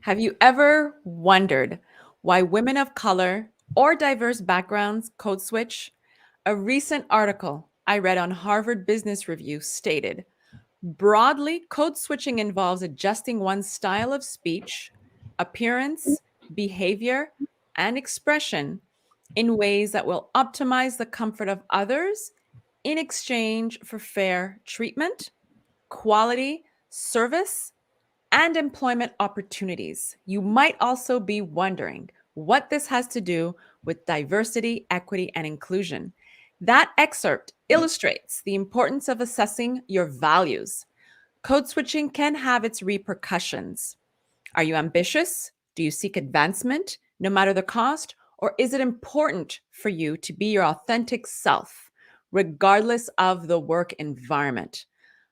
Have you ever wondered why women of color or diverse backgrounds code switch? A recent article I read on Harvard Business Review stated broadly, code switching involves adjusting one's style of speech, appearance, behavior, and expression in ways that will optimize the comfort of others in exchange for fair treatment, quality, service, and employment opportunities. You might also be wondering what this has to do with diversity, equity, and inclusion. That excerpt illustrates the importance of assessing your values. Code switching can have its repercussions. Are you ambitious? Do you seek advancement, no matter the cost? Or is it important for you to be your authentic self, regardless of the work environment?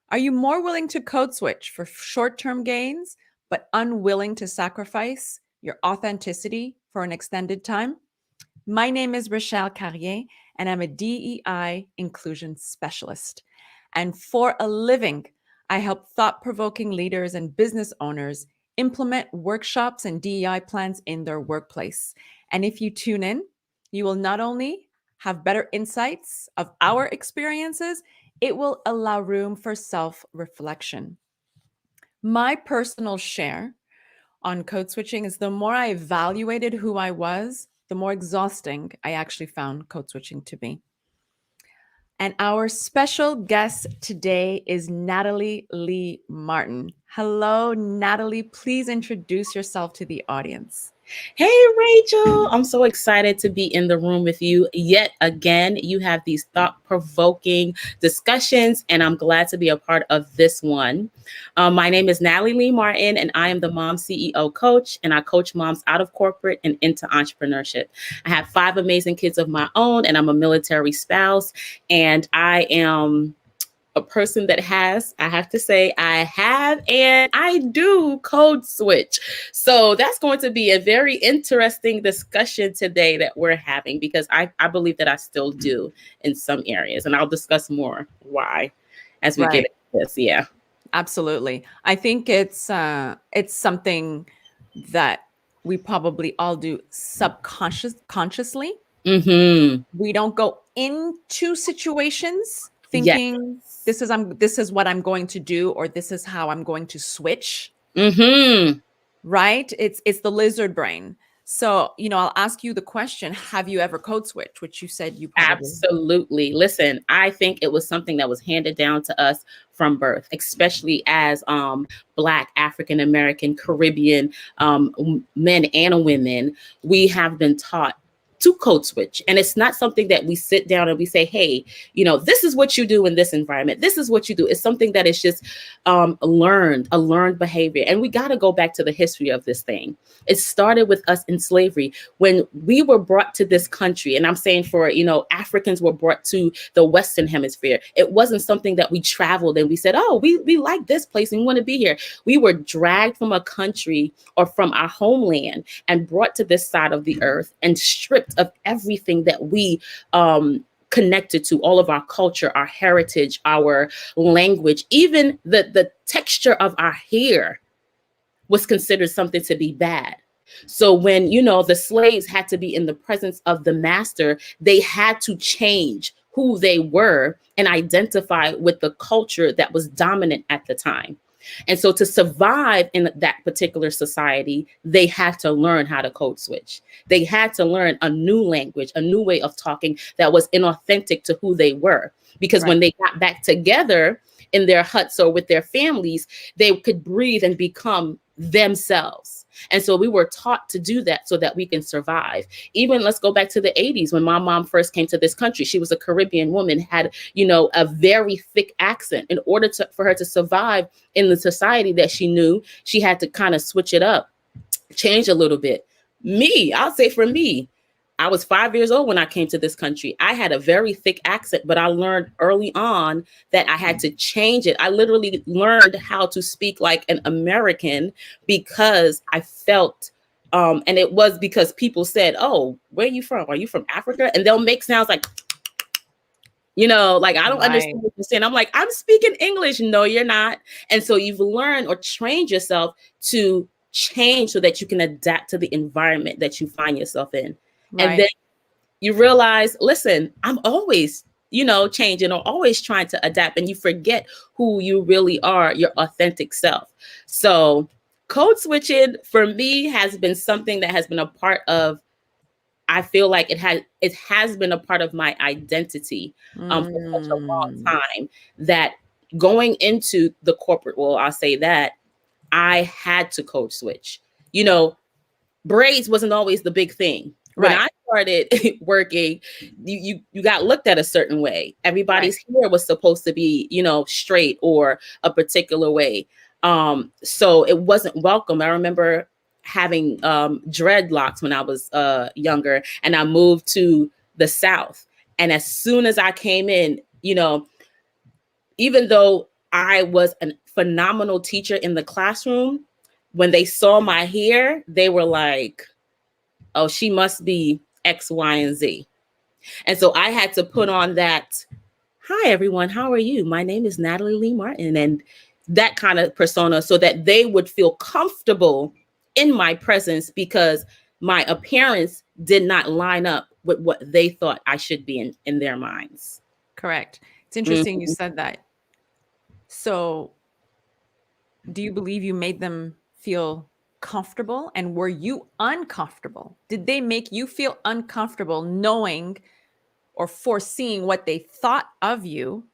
Are you more willing to code switch for short term gains, but unwilling to sacrifice your authenticity for an extended time? My name is Rochelle Carrier, and I'm a DEI inclusion specialist. And for a living, I help thought provoking leaders and business owners implement workshops and DEI plans in their workplace. And if you tune in, you will not only have better insights of our experiences, it will allow room for self reflection. My personal share on code switching is the more I evaluated who I was, the more exhausting I actually found code switching to be. And our special guest today is Natalie Lee Martin. Hello, Natalie. Please introduce yourself to the audience. Hey, Rachel. I'm so excited to be in the room with you yet again. You have these thought provoking discussions, and I'm glad to be a part of this one. My name is Natalie Lee Martin, and I am the Mom CEO coach, and I coach moms out of corporate and into entrepreneurship. I have 5 amazing kids of my own, and I'm a military spouse, and I am a person that has, I have to say, I have and I do code switch. So that's going to be a very interesting discussion today that we're having because I believe that I still do in some areas. And I'll discuss more why as we get Right. into this. Yeah. Absolutely. I think it's something that we probably all do consciously. Mm-hmm. We don't go into situations Yes. thinking this is what I'm going to do or this is how I'm going to switch, Mm-hmm. right? It's the lizard brain. So, I'll ask you the question, have you ever code switched, which you said you probably. Absolutely. Listen, I think it was something that was handed down to us from birth, especially as Black, African American, Caribbean men and women. We have been taught to code switch. And it's not something that we sit down and we say, hey, this is what you do in this environment. This is what you do. It's something that is just a learned behavior. And we got to go back to the history of this thing. It started with us in slavery when we were brought to this country. And I'm saying for, Africans were brought to the Western hemisphere. It wasn't something that we traveled and we said, oh, we like this place and we want to be here. We were dragged from a country or from our homeland and brought to this side of the earth and stripped of everything that we connected to, all of our culture, our heritage, our language, even the texture of our hair was considered something to be bad. So when, the slaves had to be in the presence of the master, they had to change who they were and identify with the culture that was dominant at the time. And so to survive in that particular society, they had to learn how to code switch. They had to learn a new language, a new way of talking that was inauthentic to who they were. Because Right. when they got back together in their huts or with their families, they could breathe and become themselves. And so we were taught to do that so that we can survive. Even let's go back to the 80s when my mom first came to this country. She was a Caribbean woman, had, a very thick accent. In order for her to survive in the society that she knew, she had to kind of switch it up, change a little bit. I'll say for me, I was 5 years old when I came to this country. I had a very thick accent, but I learned early on that I had to change it. I literally learned how to speak like an American because I felt, and it was because people said, oh, where are you from? Are you from Africa? And they'll make sounds like, like, I don't Right. understand what you're saying. I'm like, I'm speaking English. No, you're not. And so you've learned or trained yourself to change so that you can adapt to the environment that you find yourself in. And then Right. you realize, listen, I'm always, changing or always trying to adapt, and you forget who you really are, your authentic self. So code switching for me has been something that has been a part of, I feel like it has been a part of my identity for such a long Mm. time, that going into the corporate world, I'll say that I had to code switch. You know, braids wasn't always the big thing. When Right. I started working, you got looked at a certain way. Right. Everybody's hair was supposed to be, straight or a particular way. So it wasn't welcome. I remember having dreadlocks when I was younger, and I moved to the South. And as soon as I came in, even though I was a phenomenal teacher in the classroom, when they saw my hair, they were like, oh, she must be X, Y, and Z. And so I had to put on that, hi, everyone, how are you? My name is Natalie Lee Martin, and that kind of persona, so that they would feel comfortable in my presence, because my appearance did not line up with what they thought I should be in their minds. Correct. It's interesting you Mhm. said that. So, do you believe you made them feel comfortable? And were you uncomfortable? Did they make you feel uncomfortable knowing or foreseeing what they thought of you?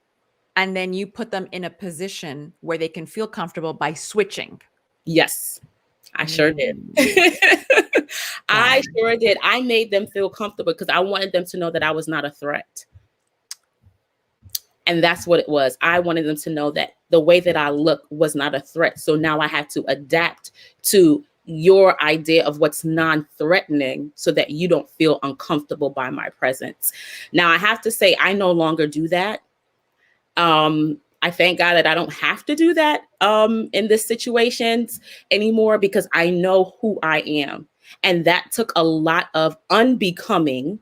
And then you put them in a position where they can feel comfortable by switching. Yes, I sure did. Mm, got I it. sure did. I made them feel comfortable because I wanted them to know that I was not a threat. And that's what it was. I wanted them to know that the way that I look was not a threat. So now I had to adapt to your idea of what's non-threatening so that you don't feel uncomfortable by my presence. Now I have to say, I no longer do that. I thank God that I don't have to do that in this situations anymore, because I know who I am. And that took a lot of unbecoming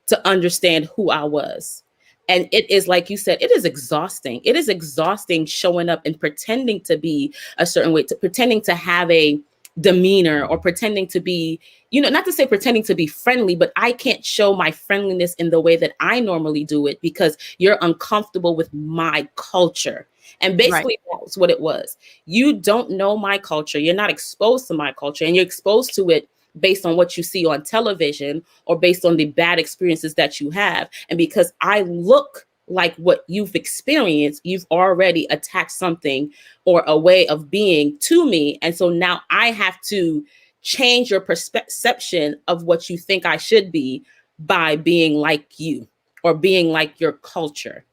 to understand who I was. And it is, like you said, it is exhausting. It is exhausting showing up and pretending to be a certain way, to pretending to have a demeanor, or pretending to be, not to say pretending to be friendly, but I can't show my friendliness in the way that I normally do it because you're uncomfortable with my culture. And Right. basically, that's what it was. You don't know my culture. You're not exposed to my culture, and you're exposed to it based on what you see on television or based on the bad experiences that you have. And because I look like what you've experienced, you've already attached something or a way of being to me. And so now I have to change your perception of what you think I should be by being like you or being like your culture.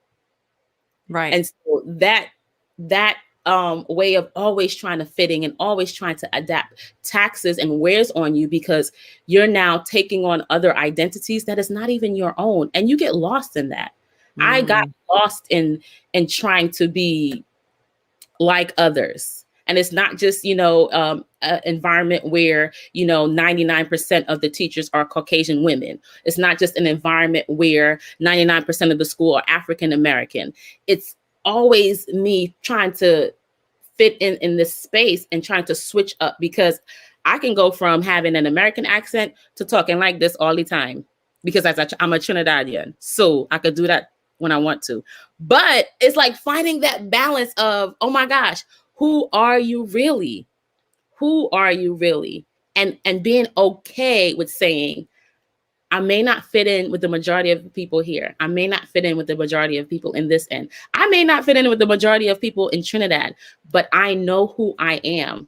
Right. And so that way of always trying to fitting and always trying to adapt taxes and wears on you, because you're now taking on other identities that is not even your own, and you get lost in that. I got Mm, lost in trying to be like others. And it's not just, an environment where, 99% of the teachers are Caucasian women. It's not just an environment where 99% of the school are African American. It's always me trying to fit in this space and trying to switch up, because I can go from having an American accent to talking like this all the time, because I'm a Trinidadian. So I could do that when I want to. But it's like finding that balance of, oh my gosh, who are you really? Who are you really? And being okay with saying, I may not fit in with the majority of people here. I may not fit in with the majority of people in this end. I may not fit in with the majority of people in Trinidad, but I know who I am.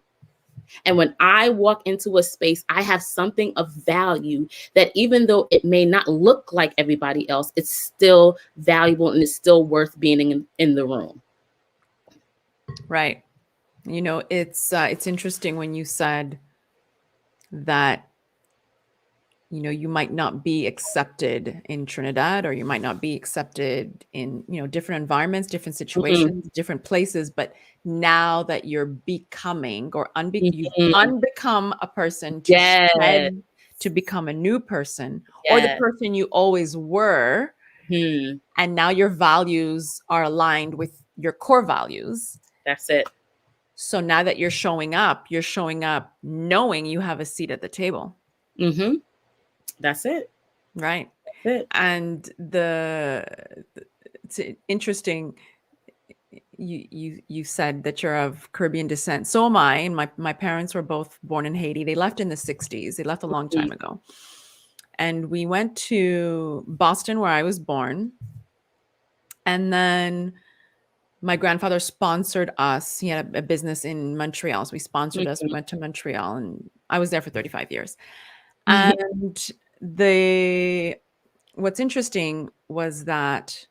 And when I walk into a space, I have something of value that, even though it may not look like everybody else, it's still valuable and it's still worth being in the room. right. It's interesting when you said that you might not be accepted in Trinidad, or you might not be accepted in different environments, different Mhm. situations, different places, but now that you're becoming or you've Mhm. unbecome a person to Yes. shed to become a new person, or the Yes. person you always were, Hmm. and now your values are aligned with your core values. That's it. So now that you're showing up knowing you have a seat at the table, Mm-hmm. That's it. right? That's it. And it's interesting. You said that you're of Caribbean descent. So am I. And my parents were both born in Haiti. They left in the 60s. They left a long time ago. And we went to Boston, where I was born. And then my grandfather sponsored us. He had a business in Montreal. So we sponsored us. We went to Montreal, and I was there for 35 years. Mm-hmm. And the what's interesting was that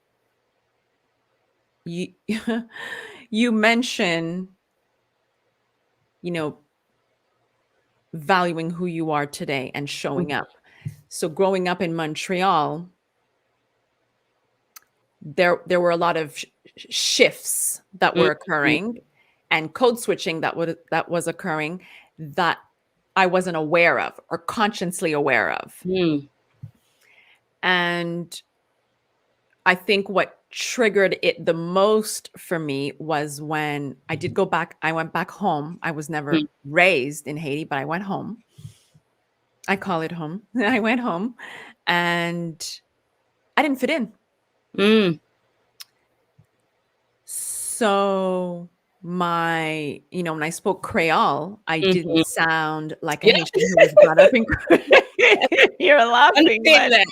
you you mention, you know, valuing who you are today and showing up. So growing up in Montreal, there were a lot of shifts that were occurring and code switching that was occurring that I wasn't aware of or consciously aware of. Mm-hmm. And I think what triggered it the most for me was when I did go back. I went back home. I was never raised in Haiti, but I went home. I call it home. I went home and I didn't fit in. Mm-hmm. So when I spoke Creole, I Mm-hmm. didn't sound like a Yeah. Haitian who was brought up in You're laughing, Understand but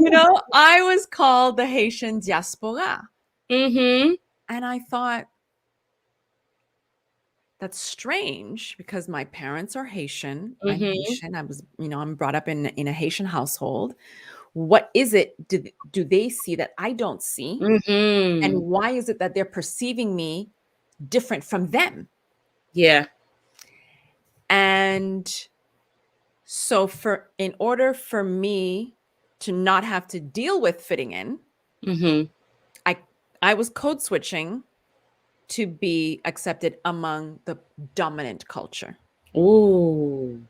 that. I was called the Haitian diaspora. Mm-hmm. And I thought, that's strange because my parents are Haitian. I'm Mm-hmm. Haitian. I'm brought up in a Haitian household. What is it do they see that I don't see? And Mm-hmm. why is it that they're perceiving me different from them? Yeah. And so in order for me to not have to deal with fitting in, Mm-hmm. I I was code switching to be accepted among the dominant culture. Ooh.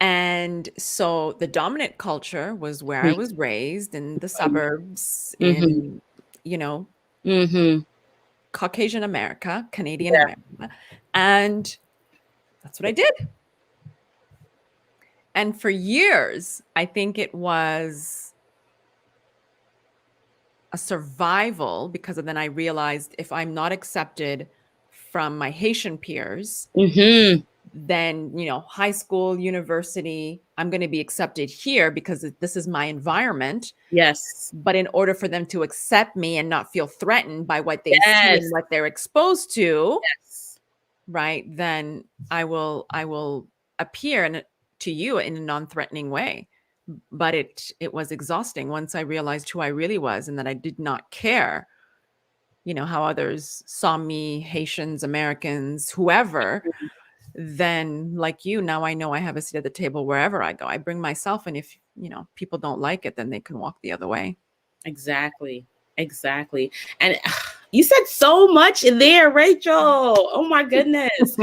And so the dominant culture was where I was raised in the suburbs Mm-hmm. in, you know, Mm-hmm. Caucasian America, Canadian Yeah. America. And that's what I did. And for years, I think it was a survival because then I realized if I'm not accepted from my Haitian peers, Mm-hmm. then, high school, university, I'm going to be accepted here because this is my environment. Yes. But in order for them to accept me and not feel threatened by what they see and Yes. what they're exposed to, Yes. right, then I will appear to you in a non-threatening way. But it was exhausting once I realized who I really was and that I did not care, how others saw me, Haitians, Americans, whoever. Then, like now I know I have a seat at the table wherever I go. I bring myself, and if people don't like it, then they can walk the other way. Exactly. Exactly. And you said so much in there, Rachel. Oh my goodness.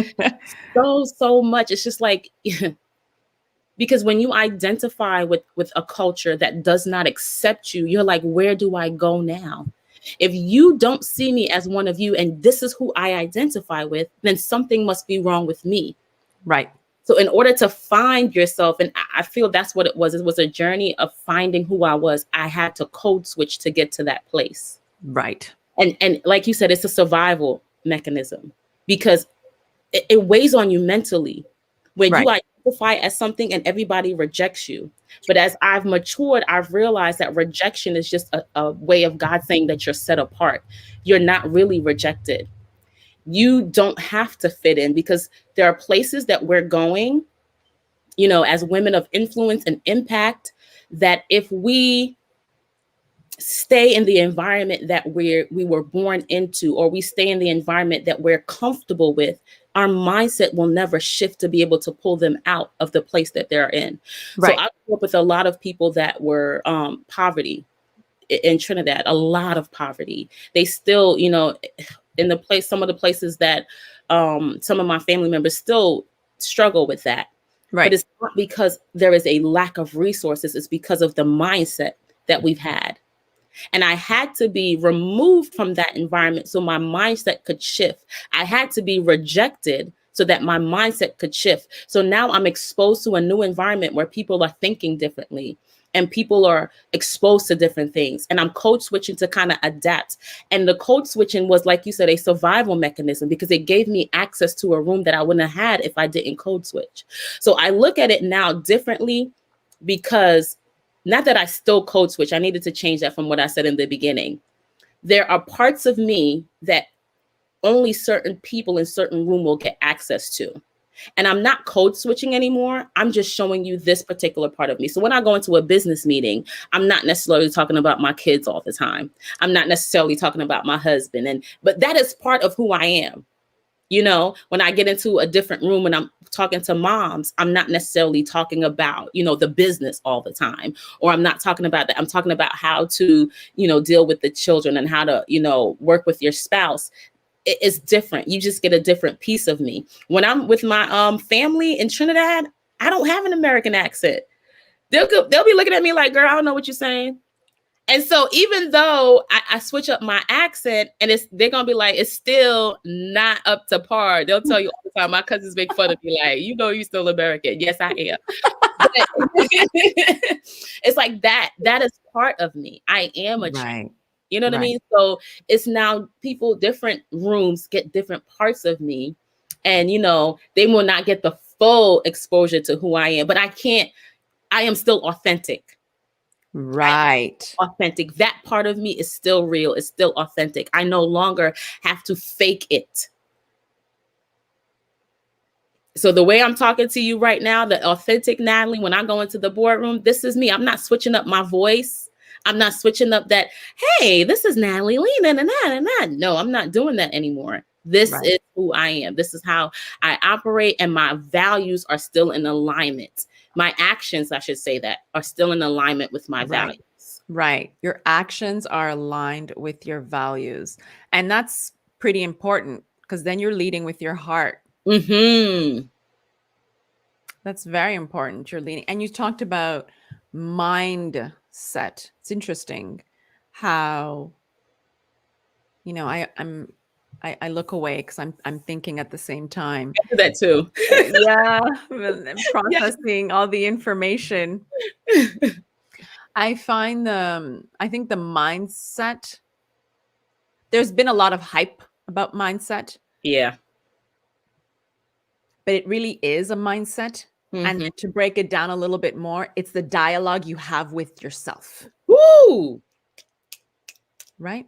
So much. It's just like because when you identify with a culture that does not accept you, you're like, where do I go now? If you don't see me as one of you and this is who I identify with, then something must be wrong with me. Right. So in order to find yourself, and I feel that's what it was a journey of finding who I was. I had to code switch to get to that place. Right. And like you said, it's a survival mechanism because it weighs on you mentally when you Right. identify as something and everybody rejects you. But as I've matured, I've realized that rejection is just a way of God saying that you're set apart. You're not really rejected. You don't have to fit in because there are places that we're going, as women of influence and impact, that if we stay in the environment that we were born into, or we stay in the environment that we're comfortable with, our mindset will never shift to be able to pull them out of the place that they're in. So Right. I grew up with a lot of people that were poverty in Trinidad, a lot of poverty. They still, in some of the places that some of my family members still struggle with that. But Right. it's not because there is a lack of resources, it's because of the mindset that we've had. And I had to be removed from that environment so my mindset could shift. I had to be rejected so that my mindset could shift. So now I'm exposed to a new environment where people are thinking differently and people are exposed to different things. And I'm code switching to kind of adapt. And the code switching was, like you said, a survival mechanism because it gave me access to a room that I wouldn't have had if I didn't code switch. So I look at it now differently because not that I still code switch, I needed to change that from what I said in the beginning. There are parts of me that only certain people in certain room will get access to. And I'm not code switching anymore. I'm just showing you this particular part of me. So when I go into a business meeting, I'm not necessarily talking about my kids all the time. I'm not necessarily talking about my husband. But that is part of who I am. You know, when I get into a different room and I'm talking to moms, I'm not necessarily talking about, the business all the time, or I'm not talking about that. I'm talking about how to, deal with the children and how to, work with your spouse. It's different. You just get a different piece of me. When I'm with my family in Trinidad, I don't have an American accent. They'll be looking at me like, girl, I don't know what you're saying. And so even though I switch up my accent and they're going to be like, it's still not up to par. They'll tell you all the time. My cousins make fun of me like, you're still American. Yes, I am. But it's like that. That is part of me. I am a Right. You know what I mean? So it's now different rooms get different parts of me. And, they will not get the full exposure to who I am. But I am still authentic. Right. Authentic. That part of me is still real. It's still authentic. I no longer have to fake it. So the way I'm talking to you right now, the authentic Natalie, when I go into the boardroom, this is me. I'm not switching up my voice. I'm not switching up that, hey, this is Natalie Lena and that. No, I'm not doing that anymore. This is who I am. This is how I operate, and my values are still in alignment. My actions, I should say that, are still in alignment with my values. Right. Your actions are aligned with your values. And that's pretty important because then you're leading with your heart. Mm-hmm. That's very important. You're leading. And you talked about mindset. It's interesting how, I look away because I'm thinking at the same time. I do that too. Yeah. Processing all the information. I think the mindset, there's been a lot of hype about mindset. Yeah. But it really is a mindset. Mm-hmm. And to break it down a little bit more, it's the dialogue you have with yourself. Woo! Right?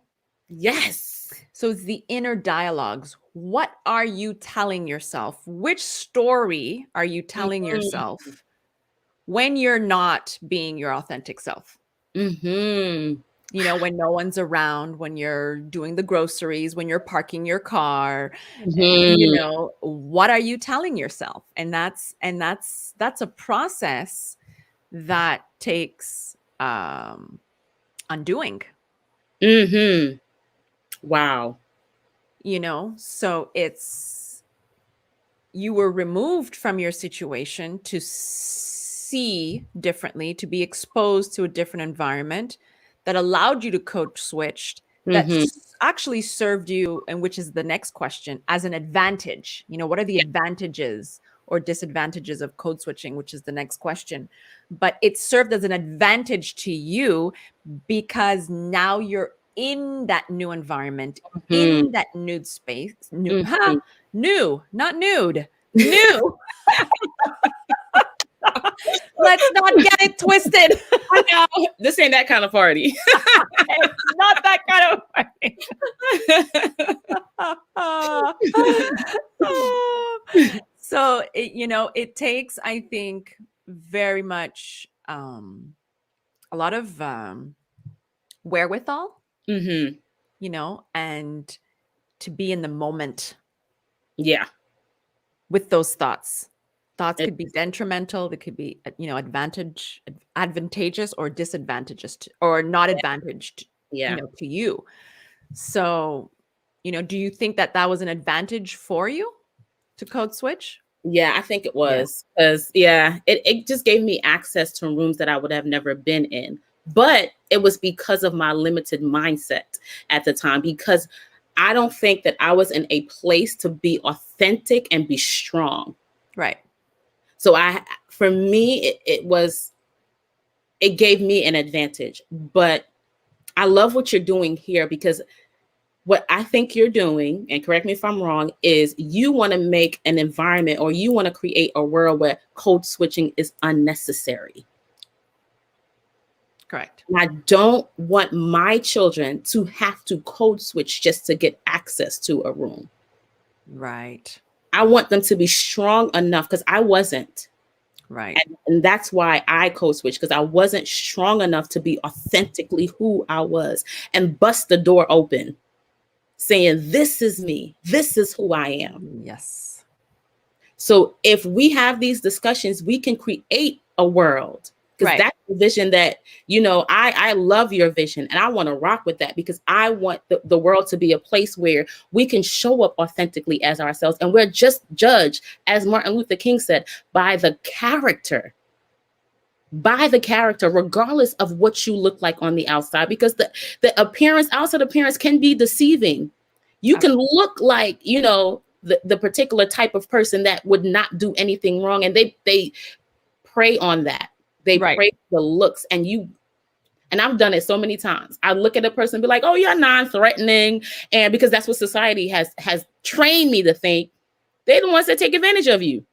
Yes. So it's the inner dialogues. What are you telling yourself? Which story are you telling yourself when you're not being your authentic self? Mm-hmm. When no one's around, when you're doing the groceries, when you're parking your car, what are you telling yourself? And that's a process that takes undoing. Mm-hmm. Wow. So you were removed from your situation to see differently, to be exposed to a different environment that allowed you to code switch, that actually served you, and which is the next question, as an advantage. What are the advantages or disadvantages of code switching, which is the next question. But it served as an advantage to you because now you're in that new environment, in that nude space. New, not nude. New. Let's not get it twisted. I know. This ain't that kind of party. It's not that kind of party. So, it takes, I think, very much a lot of wherewithal, and to be in the moment. Yeah. With those thoughts. Thoughts could be detrimental. They could be, advantageous or disadvantageous or not advantaged, to you. So, do you think that was an advantage for you to code switch? Yeah, I think it was because, it just gave me access to rooms that I would have never been in But it was because of my limited mindset at the time, because I don't think that I was in a place to be authentic and be strong. Right. So for me, it gave me an advantage. But I love what you're doing here, because what I think you're doing, and correct me if I'm wrong, is you want to make an environment, or you want to create a world where code switching is unnecessary. Correct. And I don't want my children to have to code switch just to get access to a room. Right. I want them to be strong enough, because I wasn't. Right. And that's why I code switched, because I wasn't strong enough to be authentically who I was and bust the door open saying, this is me. This is who I am. Yes. So if we have these discussions, we can create a world, because Right. that's the vision that, I love your vision, and I want to rock with that, because I want the world to be a place where we can show up authentically as ourselves. And we're just judged, as Martin Luther King said, by the character, regardless of what you look like on the outside, because the outside appearance can be deceiving. You can look like, the particular type of person that would not do anything wrong, and they prey on that. They prey the looks, and I've done it so many times. I look at a person and be like, oh, you're non-threatening. And because that's what society has trained me to think, they're the ones that take advantage of you.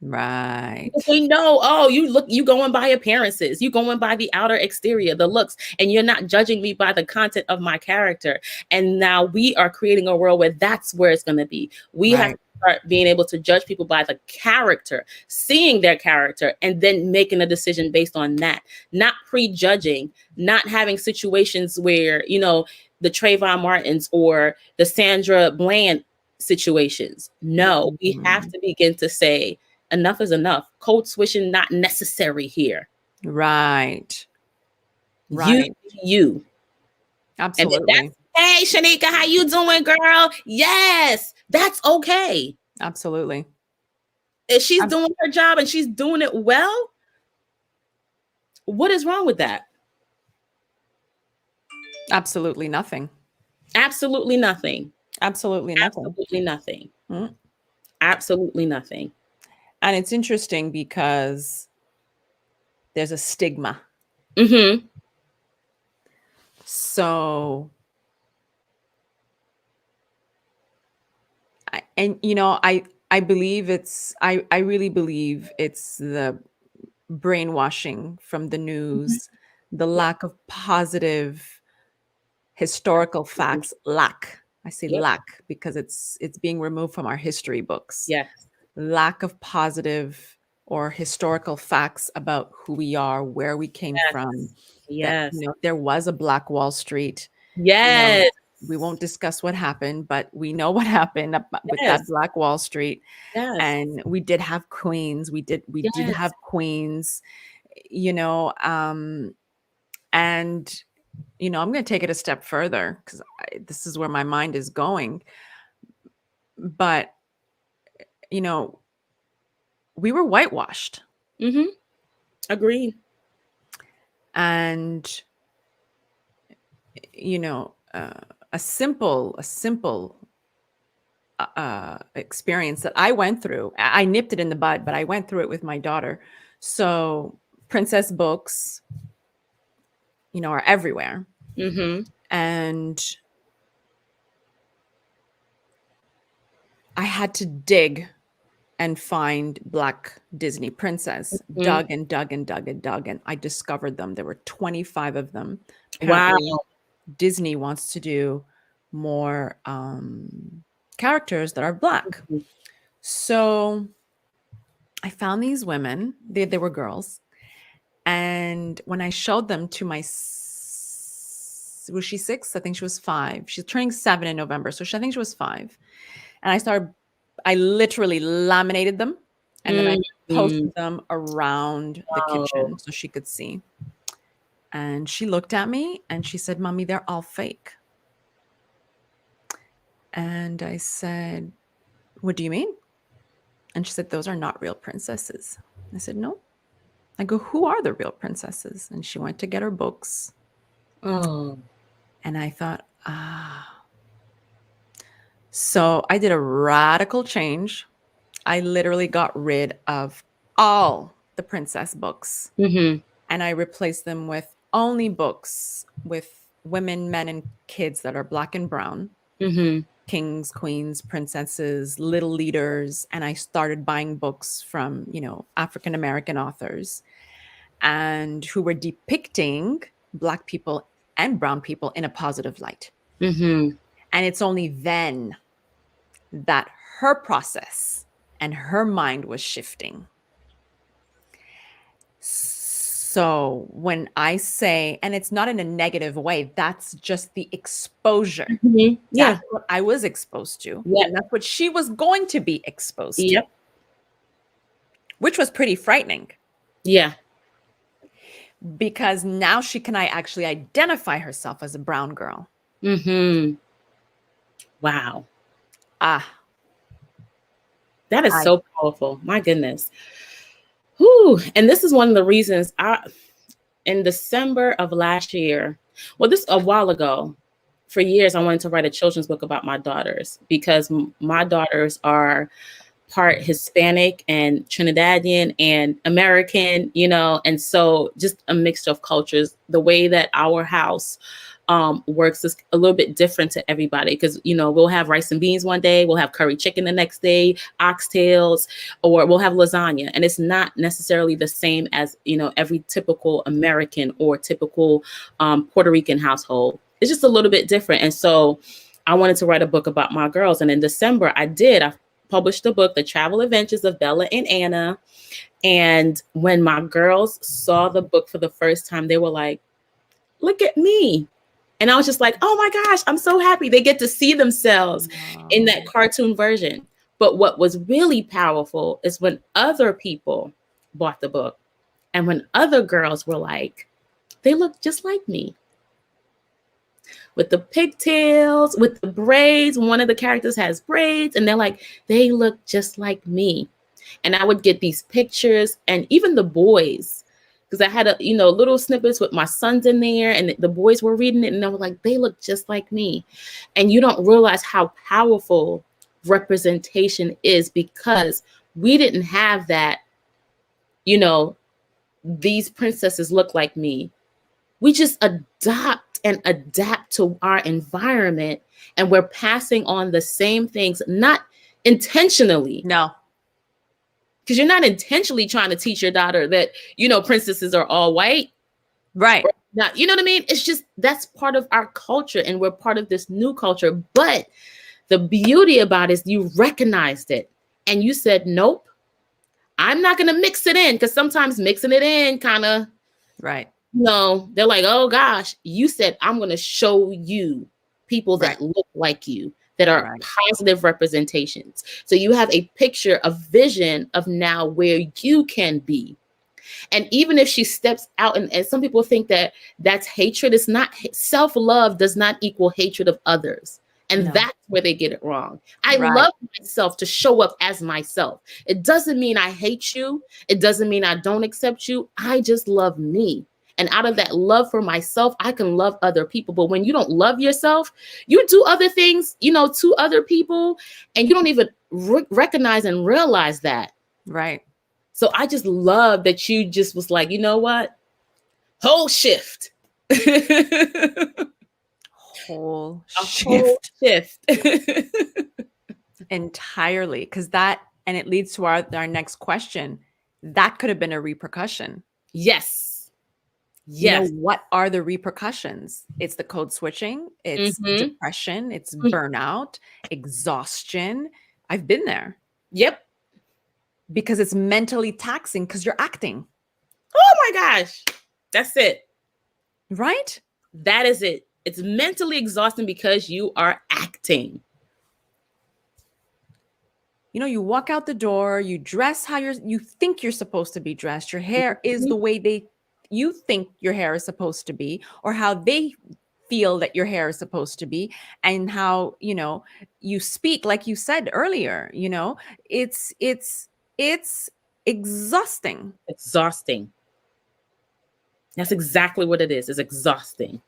Right. Because they know, oh, you going by appearances, you going by the outer exterior, the looks, and you're not judging me by the content of my character. And now we are creating a world where that's where it's going to be. We have to start being able to judge people by the character, seeing their character, and then making a decision based on that, not prejudging, not having situations where, the Trayvon Martins or the Sandra Bland situations. No, we have to begin to say, enough is enough. Code switching not necessary here. Right. You. Absolutely. And hey, Shanika, how you doing, girl? Yes, that's okay. Absolutely. If she's doing her job and she's doing it well, what is wrong with that? Absolutely nothing. Absolutely nothing. Absolutely nothing. Absolutely nothing. Mm. Absolutely nothing. And it's interesting because there's a stigma. Mm-hmm. So, I believe I really believe it's the brainwashing from the news, the lack of positive historical facts. I say lack because it's being removed from our history books. Yes. Lack of positive or historical facts about who we are, where we came from. Yes. That there was a Black Wall Street. Yes. We won't discuss what happened, but we know what happened with that Black Wall Street. Yes. And we did have queens. We did have queens, and I'm going to take it a step further because this is where my mind is going. But we were whitewashed. Mm-hmm. Agreed. And a simple experience that I went through. I nipped it in the bud, but I went through it with my daughter. So princess books, are everywhere. Mm-hmm. And I had to dig and find Black Disney princess. Dug and dug and dug and dug, and I discovered them. There were 25 of them. Apparently, wow. Disney wants to do more characters that are Black. Mm-hmm. So I found these women. They were girls. And when I showed them to was she 6? I think she was 5. She's turning 7 in November. So I think she was 5. And I literally laminated them. And then I posted them around the kitchen so she could see. And she looked at me and she said, Mommy, they're all fake. And I said, what do you mean? And she said, those are not real princesses. I said, no. I go, who are the real princesses? And she went to get her books. Oh. And I thought, ah. So I did a radical change. I literally got rid of all the princess books Mm-hmm. and I replaced them with only books with women, men, and kids that are black and brown, Mm-hmm. kings, queens, princesses, little leaders. And I started buying books from, African American authors and who were depicting black people and brown people in a positive light. Mm-hmm. And it's only then that her process and her mind was shifting. So when I say, and it's not in a negative way, that's just the exposure. Mm-hmm. That's Yeah. what I was exposed to. Yep. And that's what she was going to be exposed to, Yep. which was pretty frightening Yeah. because now she can actually identify herself as a brown girl. Mm-hmm. Wow. Ah, That is I so powerful. My goodness. Whew. And this is one of the reasons in December of last year, well, this a while ago, for years, I wanted to write a children's book about my daughters because my daughters are part Hispanic and Trinidadian and American, and so just a mixture of cultures. The way that our house works is a little bit different to everybody because, we'll have rice and beans one day, we'll have curry chicken the next day, oxtails, or we'll have lasagna. And it's not necessarily the same as, every typical American or typical Puerto Rican household. It's just a little bit different. And so I wanted to write a book about my girls. And in December, I published the book, The Travel Adventures of Bella and Anna. And when my girls saw the book for the first time, they were like, look at me. And I was just like, oh my gosh, I'm so happy. They get to see themselves in that cartoon version. But what was really powerful is when other people bought the book and when other girls were like, they look just like me. With the pigtails, with the braids. One of the characters has braids, and they're like, they look just like me. And I would get these pictures, and even the boys, because I had little snippets with my sons in there, and the boys were reading it, and they were like, they look just like me. And you don't realize how powerful representation is because we didn't have that, these princesses look like me. We just adopt and adapt to our environment, and we're passing on the same things, not intentionally. No. Because you're not intentionally trying to teach your daughter that, princesses are all white. Right. Not, you know what I mean? It's just, that's part of our culture, and we're part of this new culture. But the beauty about it is you recognized it and you said, nope, I'm not going to mix it in, because sometimes mixing it in kind of, Right. no, they're like, oh gosh, you said, I'm going to show you people that Right. look like you, that are Right. positive representations. So you have a picture, a vision of now where you can be. And even if she steps out, and some people think that that's hatred, it's not. Self-love does not equal hatred of others. And No. that's where they get it wrong. I Right. love myself to show up as myself. It doesn't mean I hate you. It doesn't mean I don't accept you. I just love me. And out of that love for myself, I can love other people. But when you don't love yourself, you do other things, to other people, and you don't even recognize and realize that. Right. So I just love that you just was like, you know what? Whole shift. Whole A whole shift. shift. Entirely. Because and it leads to our next question. That could have been a repercussion. Yes. Yes. What are the repercussions? It's the code switching, it's depression, it's burnout, exhaustion. I've been there. Yep. Because it's mentally taxing because you're acting. Oh my gosh. That's it. Right? That is it. It's mentally exhausting because you are acting. You walk out the door, you dress how you think you're supposed to be dressed. Your hair is the way you think your hair is supposed to be, or how they feel that your hair is supposed to be, and how, you speak, like you said earlier, it's exhausting. Exhausting. That's exactly what it is. It's exhausting.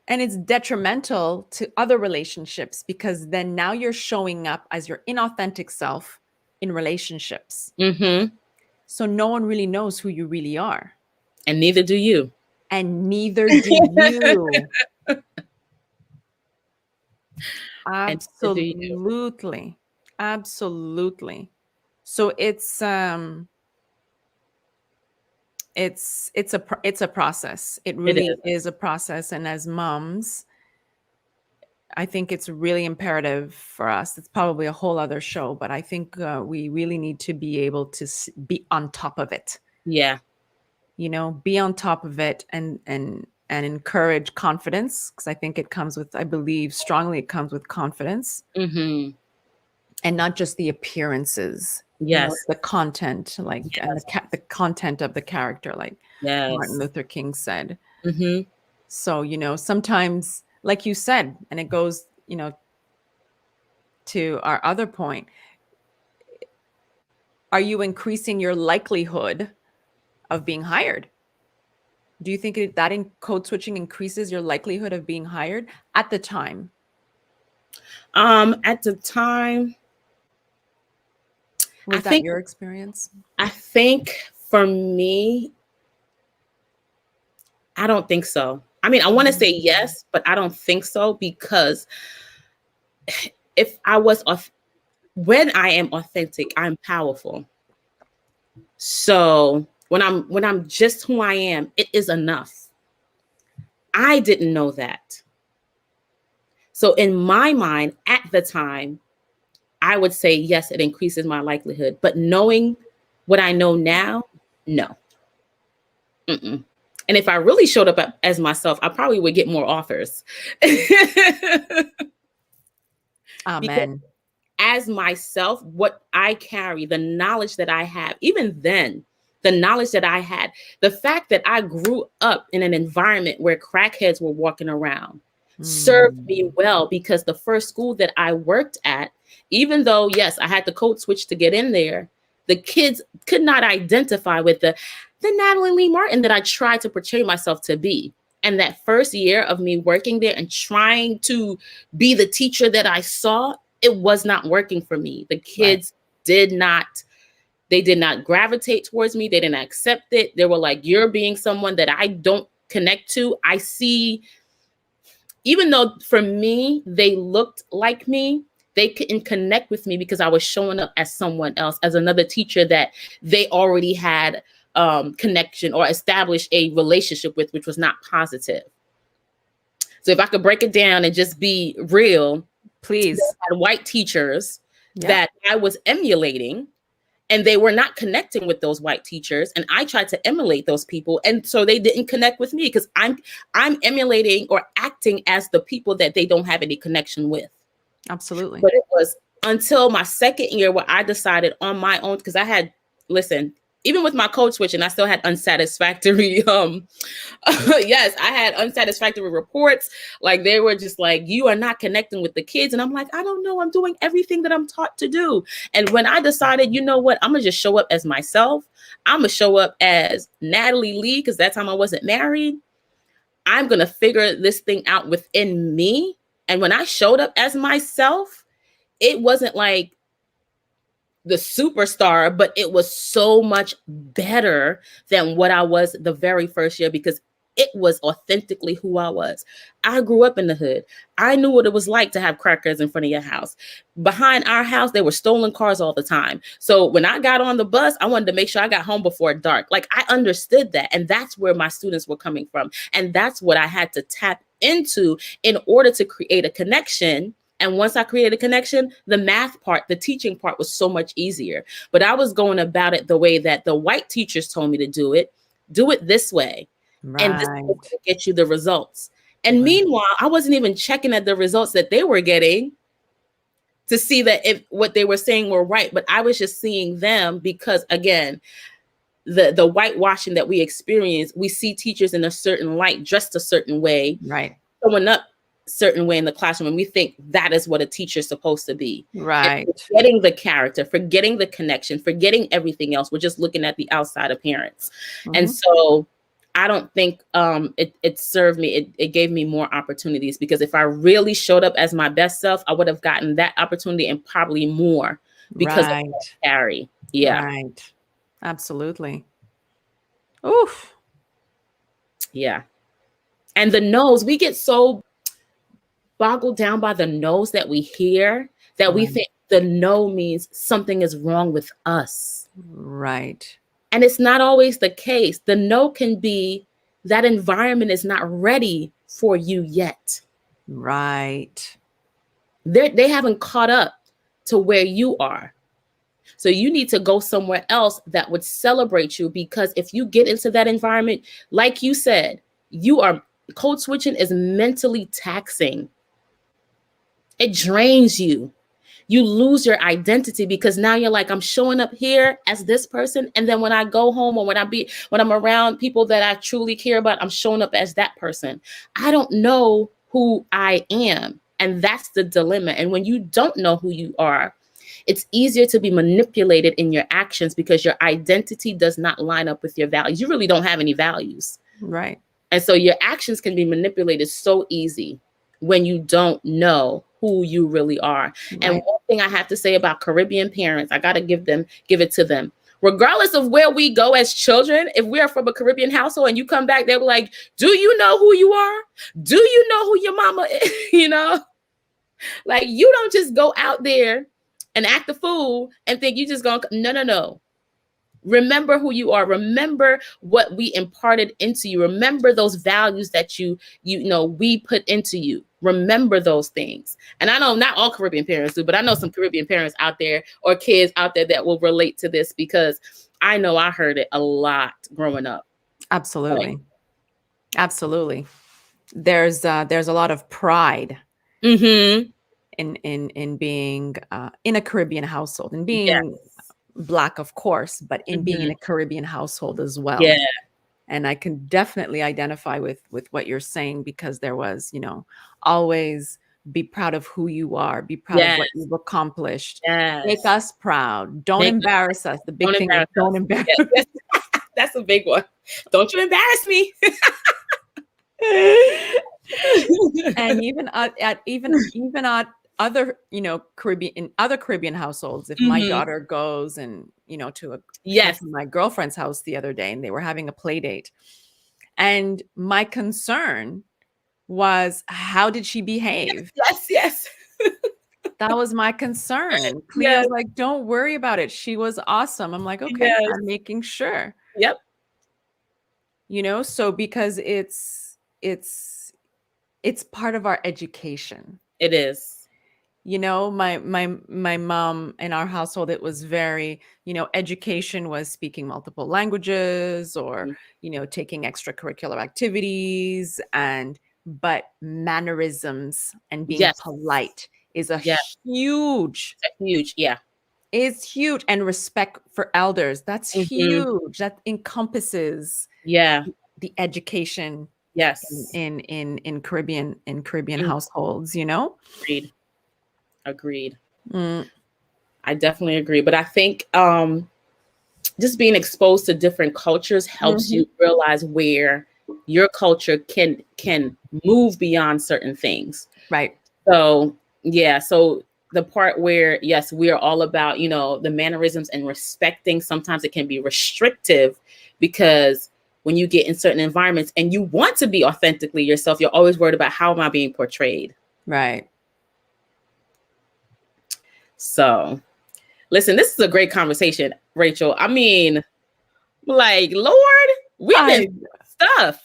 And it's detrimental to other relationships because then now you're showing up as your inauthentic self in relationships. Mm-hmm. So no one really knows who you really are. And neither do you. And neither do you. And neither do you. Absolutely. Absolutely. So it's a process. It It really is. is a process, and as moms, I think it's really imperative for us. It's probably a whole other show, but I think we really need to be able to be on top of it. Yeah. Be on top of it and encourage confidence, because I think it comes with, I believe strongly it comes with confidence, Mm-hmm. and not just the appearances. Yes. It's the content, like, and Yes. the content of the character, like Martin Yes. Luther King said. Mm-hmm. So, sometimes, like you said, and it goes, to our other point, are you increasing your likelihood of being hired? Do you think that in code switching increases your likelihood of being hired at the time? At the time, I Was that think your experience? I think for me, I don't think so. I mean, I want to say Mm. yes, but I don't think so, because if I was when I am authentic, I'm powerful. So when I'm just who I am, it is enough. I didn't know that. So in my mind at the time, I would say yes, it increases my likelihood. But knowing what I know now, no. Mm-mm. And if I really showed up as myself, I probably would get more offers. Because Amen. as myself, what I carry, the knowledge that I have, even then, the knowledge that I had, the fact that I grew up in an environment where crackheads were walking around served me Mm. well, because the first school that I worked at, even though, yes, I had the code switch to get in there, the kids could not identify with the Natalie Lee Martin that I tried to portray myself to be. And that first year of me working there and trying to be the teacher that I saw, it was not working for me. The Right. kids did not, they did not gravitate towards me. They didn't accept it. They were like, you're being someone that I don't connect to. I see, even though for me, they looked like me, they couldn't connect with me because I was showing up as someone else, as another teacher that they already had connection or established a relationship with, which was not positive. So if I could break it down and just be real, they Please. had white teachers Yeah. that I was emulating, and they were not connecting with those white teachers, and I tried to emulate those people, and so they didn't connect with me because I'm emulating or acting as the people that they don't have any connection with. Absolutely. But it was until my second year where I decided on my own, because I had, listen, even with my code switching, I still had unsatisfactory yes, I had unsatisfactory reports. Like, they were just like, you are not connecting with the kids. And I'm like, I don't know. I'm doing everything that I'm taught to do. And when I decided, you know what, I'm going to just show up as myself. I'm going to show up as Natalie Lee, because that time I wasn't married. I'm going to figure this thing out within me. And when I showed up as myself, it wasn't like the superstar, but it was so much better than what I was the very first year, because it was authentically who I was. I grew up in the hood. I knew what it was like to have crackers in front of your house. Behind our house, there were stolen cars all the time. So when I got on the bus, I wanted to make sure I got home before dark. Like, I understood that. And that's where my students were coming from. And that's what I had to tap into in order to create a connection. And once I created a connection, the math part, the teaching part was so much easier. But I was going about it the way that the white teachers told me to do it. Do it this way. And this is Right. going to get you the results. And Right. meanwhile, I wasn't even checking at the results that they were getting to see that if what they were saying were right. But I was just seeing them because, again, the whitewashing that we experience, we see teachers in a certain light, dressed a certain way, Right. showing up certain way in the classroom, and we think that is what a teacher's supposed to be. And Right. forgetting the character, forgetting the connection, forgetting everything else. We're just looking at the outside appearance. And Mhm. so I don't think it served me. It gave me more opportunities, because if I really showed up as my best self, I would have gotten that opportunity and probably more because of what Right. I carry. Yeah. Right. Absolutely. Oof. Yeah. And the no's, we get so boggled down by the no's that we hear that we Right. think the no means something is wrong with us. Right. And it's not always the case. The no can be that environment is not ready for you yet. Right. They haven't caught up to where you are. So you need to go somewhere else that would celebrate you, because if you get into that environment, like you said, you are code switching is mentally taxing. It drains you. You lose your identity, because now you're like, I'm showing up here as this person, and then when I go home, or when I'm around people that I truly care about, I'm showing up as that person. I don't know who I am, and that's the dilemma. And when you don't know who you are, it's easier to be manipulated in your actions, because your identity does not line up with your values. You really don't have any values. Right. And so your actions can be manipulated so easy when you don't know who you really are. And Right. one thing I have to say about Caribbean parents, I got to give it to them. Regardless of where we go as children, if we are from a Caribbean household and you come back, they're like, do you know who you are? Do you know who your mama is? Like, you don't just go out there and act a fool and think you just gonna, no. Remember who you are. Remember what we imparted into you. Remember those values that we put into you. Remember those things. And I know not all Caribbean parents do, but I know some Caribbean parents out there, or kids out there, that will relate to this, because I know I heard it a lot growing up. Like, Absolutely. Absolutely. There's a lot of pride mm-hmm. in being in a Caribbean household, and Yeah. being Black, of course, but in being in Mm-hmm. a Caribbean household as well. Yeah. And I can definitely identify with what you're saying, because there was, always be proud of who you are, be proud of Yes. what you've accomplished. Make Yes. us proud. Don't Make embarrass us. The Don't big thing was embarrass don't us. embarrass. Yes, yes. That's a big one. Don't you embarrass me. And even at other, Caribbean in other Caribbean households, if my Mm-hmm. daughter goes and, she went Yes. to my girlfriend's house the other day, and they were having a play date. And my concern was, how did she behave? Yes. Yes. That was my concern. And Yes. Cleo's like, don't worry about it. She was awesome. I'm like, okay, Yes. I'm making sure, Yep. so because it's part of our education. It is. My mom, in our household, it was very, education was speaking multiple languages, or, taking extracurricular activities, but mannerisms and being Yes. polite is a Yeah. huge Huge. Yeah. is huge. And respect for elders, that's Mm-hmm. huge. That encompasses Yeah. the education Yes. in Caribbean Mm, households. agreed. Agreed. Mm, I definitely agree. But I think just being exposed to different cultures helps mhm. you realize where your culture can move beyond certain things. Right. So yeah, so the part where, yes, we are all about, the mannerisms and respecting, sometimes it can be restrictive, because when you get in certain environments and you want to be authentically yourself, you're always worried about, how am I being portrayed? Right. So listen, this is a great conversation, Rachel. I mean, like, Lord, we've been I stuff.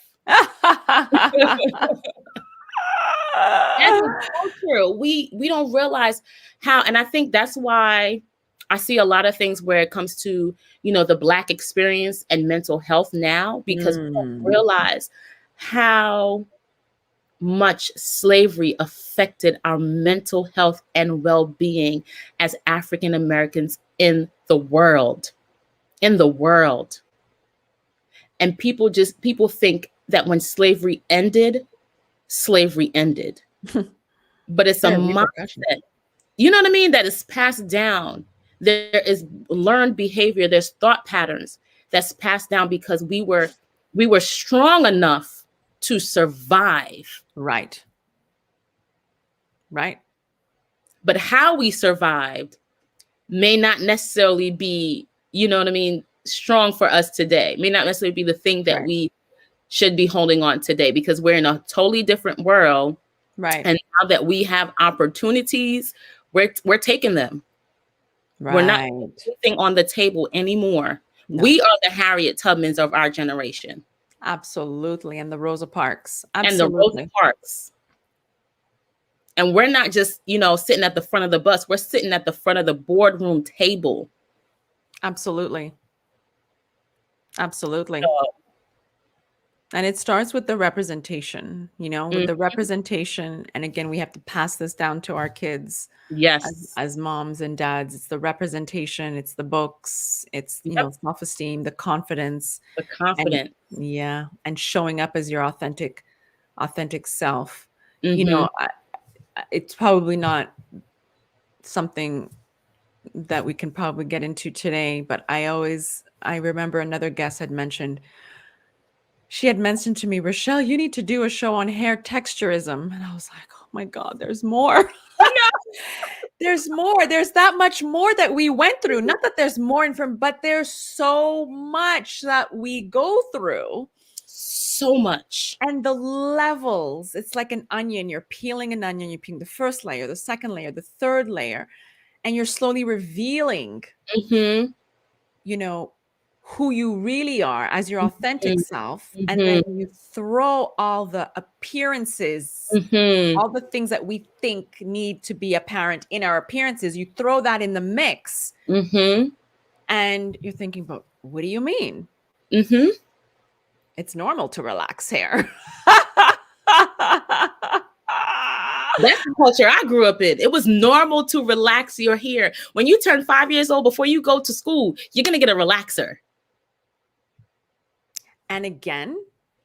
As a culture, we don't realize how, and I think that's why I see a lot of things where it comes to, the Black experience and mental health now, because we don't Mm, realize how much slavery affected our mental health and well-being as African Americans in the world. In the world. And people think that when slavery ended, but it's a there are repercussions. mindset, you know what I mean, that is passed down. There is learned behavior, there's thought patterns that's passed down, because we were We were strong enough to survive. Right. Right. But how we survived may not necessarily be, you know what I mean, strong for us today. May not necessarily be the thing that Right. we should be holding on today, because we're in a totally different world. Right. And now that we have opportunities, we're taking them. We're not Right. anything on the table anymore. No. We are the Harriet Tubmans of our generation. Absolutely. And the Rosa Parks. And the Rosa Absolutely. Parks. And we're not just, sitting at the front of the bus. We're sitting at the front of the boardroom table. Absolutely. Absolutely. So, And it starts with the representation, with the representation. And again, we have to pass this down to our kids yes. as moms and dads. It's the representation, it's the books, it's, Yep. self-esteem, the confidence, The and confidence. yeah, and showing up as your authentic self. Mhm. It's probably not something that we can probably get into today, but I remember another guest had mentioned, she had mentioned to me, Rochelle, you need to do a show on hair texturism. And I was like, oh my God, there's more. I know. There's more. There's that much more that we went through. Not that there's more information, but there's so much that we go through. So much. And the levels, it's like an onion. You're peeling an onion, you're peeling the first layer, the second layer, the third layer, and you're slowly revealing, Mhm. who you really are as your authentic Mhm. self. And then Mhm. you throw all the appearances, Mhm. all the things that we think need to be apparent in our appearances, you throw that in the mix, Mhm. and you're thinking, but what do you mean? Mhm. It's normal to relax hair. That's the culture I grew up in. It was normal to relax your hair. When you turn 5 years old, before you go to school, you're going to get a relaxer. And again,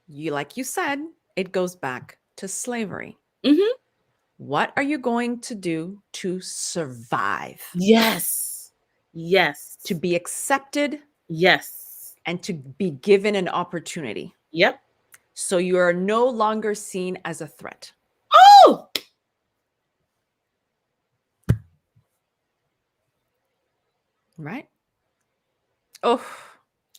like you said, it goes back to slavery. Mhm. What are you going to do to survive? Yes. Yes. To be accepted Yes. and to be given an opportunity. Yep. So you are no longer seen as a threat. Oh, Right? Oh,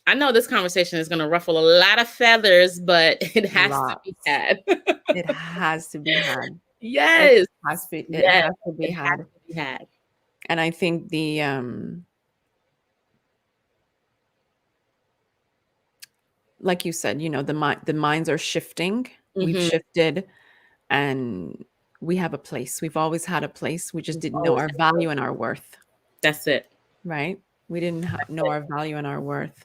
I know this conversation is going to ruffle a lot of feathers, but it has to be lots. had. It has to be had. Yes. It Yes. has to be It has had. to be had. And I think like you said, the minds are shifting. We've Mhm. shifted, and we have a place. We've always had a place. We just We've didn't know always our had value and our worth, That's it. right? We didn't That's know it. our value and our worth.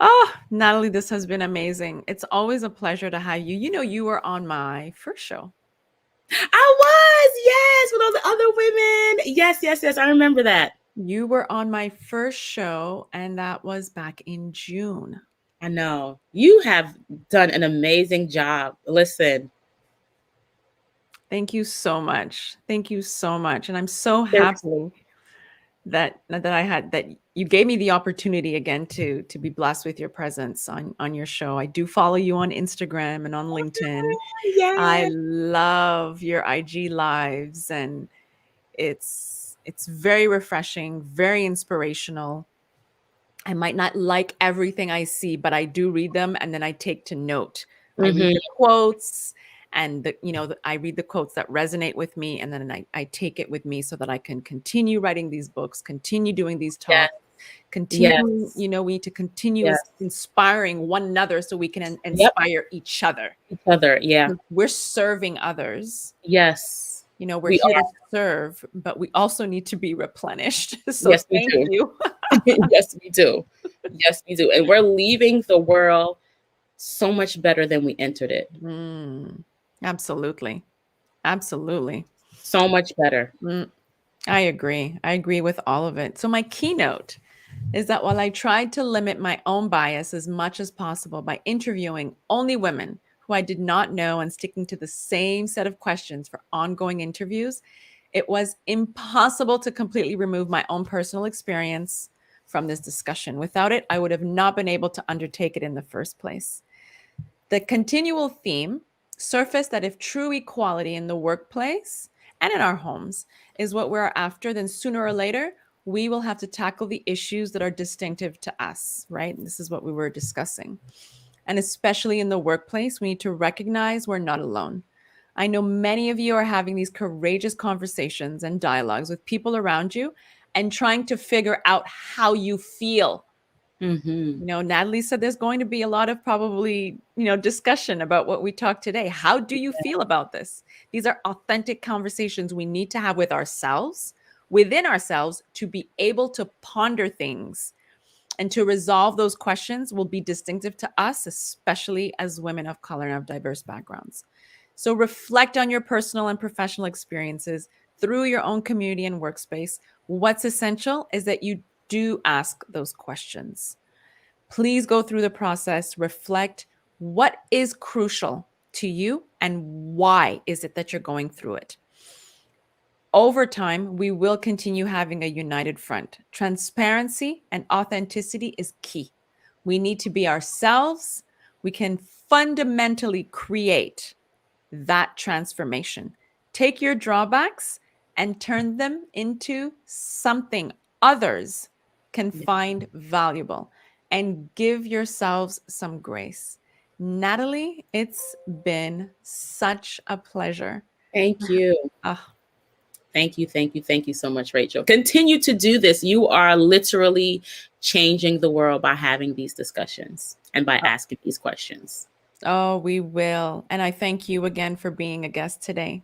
Oh, Natalie, this has been amazing. It's always a pleasure to have you. You were on my first show. I was, yes, with all the other women. Yes, yes, yes. I remember that. You were on my first show, and that was back in June. I know. You have done an amazing job. Listen. Thank you so much. Thank you so much. And I'm so Seriously. happy that you gave me the opportunity again to be blessed with your presence on your show. I do follow you on Instagram and on LinkedIn. I Yes. love your IG lives, and it's very refreshing, very inspirational. I might not like everything I see, but I do read them, and then I take to note. I read Mhm. the quotes, and I read the quotes that resonate with me, and then I take it with me so that I can continue writing these books, continue doing these Yes. talks, continue, Yes. we need to continue Yes. inspiring one another so we can Yep. inspire each other. Each other. Yeah. We're serving others. Yes. We're We here are. to serve, but we also need to be replenished. So Yes, we thank do. you. Yes, we do. Yes, we do. And we're leaving the world so much better than we entered it. Absolutely. Absolutely. So much better. I agree. I agree with all of it. So my keynote is that while I tried to limit my own bias as much as possible by interviewing only women who I did not know and sticking to the same set of questions for ongoing interviews, it was impossible to completely remove my own personal experience, from this discussion. Without it, I would have not been able to undertake it in the first place. The continual theme surfaced that if true equality in the workplace and in our homes is what we're after, then sooner or later, we will have to tackle the issues that are distinctive to us, right? And this is what we were discussing. And especially in the workplace, we need to recognize we're not alone. I know many of you are having these courageous conversations and dialogues with people around you and trying to figure out how you feel. Mm-hmm. Natalie said there's going to be a lot of probably, discussion about what we talked today. How do you feel about this? These are authentic conversations we need to have with ourselves, within ourselves, to be able to ponder things and to resolve those questions will be distinctive to us, especially as women of color and of diverse backgrounds. So reflect on your personal and professional experiences through your own community and workspace. What's essential is that you do ask those questions. Please go through the process, reflect what is crucial to you and why is it that you're going through it. Over time, we will continue having a united front. Transparency and authenticity is key. We need to be ourselves. We can fundamentally create that transformation. Take your drawbacks and turn them into something others can Yeah. find valuable, and give yourselves some grace. Natalie, it's been such a pleasure. Thank you. Ah, Thank you, thank you, thank you so much, Rachel. Continue to do this. You are literally changing the world by having these discussions and by asking these questions. oh, we will. And I thank you again for being a guest today.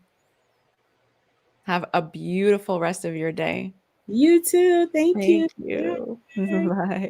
Have a beautiful rest of your day. You too. Thank you. Thank you. Bye. Bye.